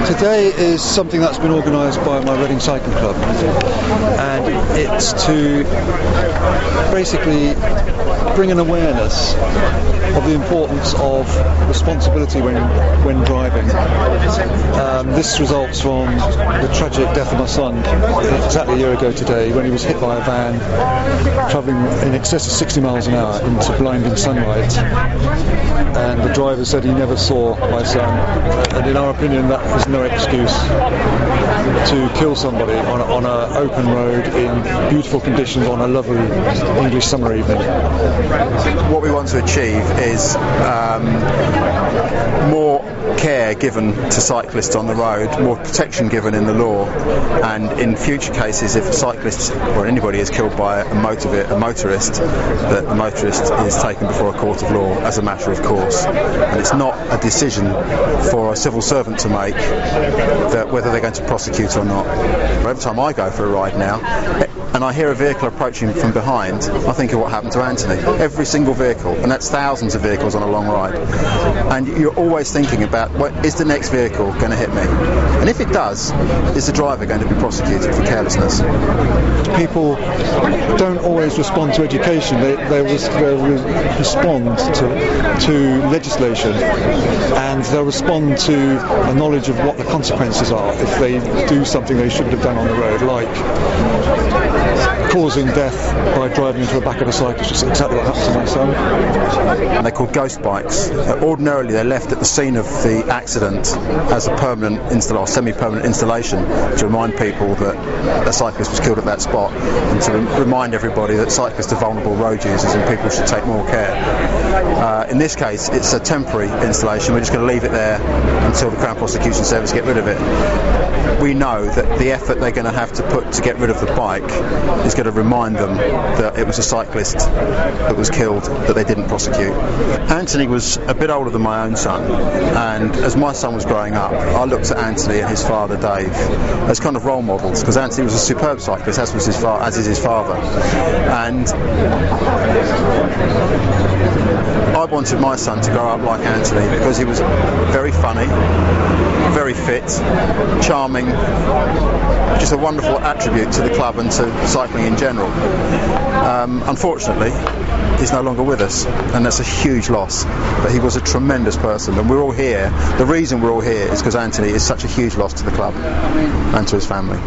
Today is something that's been organised by my Reading Cycling Club, and it's to basically bring an awareness of the importance of responsibility when driving. This results from the tragic death of my son exactly a year ago today, when he was hit by a van travelling in excess of 60 miles an hour into blinding sunlight, and the driver said he never saw my son, and in our opinion that is no excuse to kill somebody on an open road in beautiful conditions on a lovely English summer evening. What we want to achieve is more care given to cyclists on the road, more protection given in the law, and in future cases, if a cyclist or anybody is killed by a motorist, that the motorist is taken before a court of law as a matter of course. And it's not a decision for a civil servant to make that whether they're going to prosecute or not. Every time I go for a ride now, and I hear a vehicle approaching from behind, I think of what happened to Anthony. Every single vehicle, and that's thousands of vehicles on a long ride. And you're always thinking about, is the next vehicle going to hit me? And if it does, is the driver going to be prosecuted for carelessness? People don't always respond to education, they respond to legislation, and they'll respond to a knowledge of what the consequences are if they do something they shouldn't have done on the road, like causing death by driving into the back of a cyclist, which is exactly what happened to my son. And they're called ghost bikes. Ordinarily they're left at the scene of the accident as a permanent or semi-permanent installation to remind people that a cyclist was killed at that spot, and to remind everybody that cyclists are vulnerable road users and people should take more care. In this case it's a temporary installation. We're just going to leave it there until the Crown Prosecution Service get rid of it. We know that the effort they're going to have to put to get rid of the bike is going to remind them that it was a cyclist that was killed that they didn't prosecute. Anthony was a bit older than my own son, and as my son was growing up, I looked at Anthony and his father Dave as kind of role models, because Anthony was a superb cyclist, as is his father. And I wanted my son to grow up like Anthony because he was very funny, very fit, charming, just a wonderful attribute to the club and to cycling in general. Unfortunately, he's no longer with us, and that's a huge loss. But he was a tremendous person, and we're all here. The reason we're all here is because Anthony is such a huge loss to the club and to his family.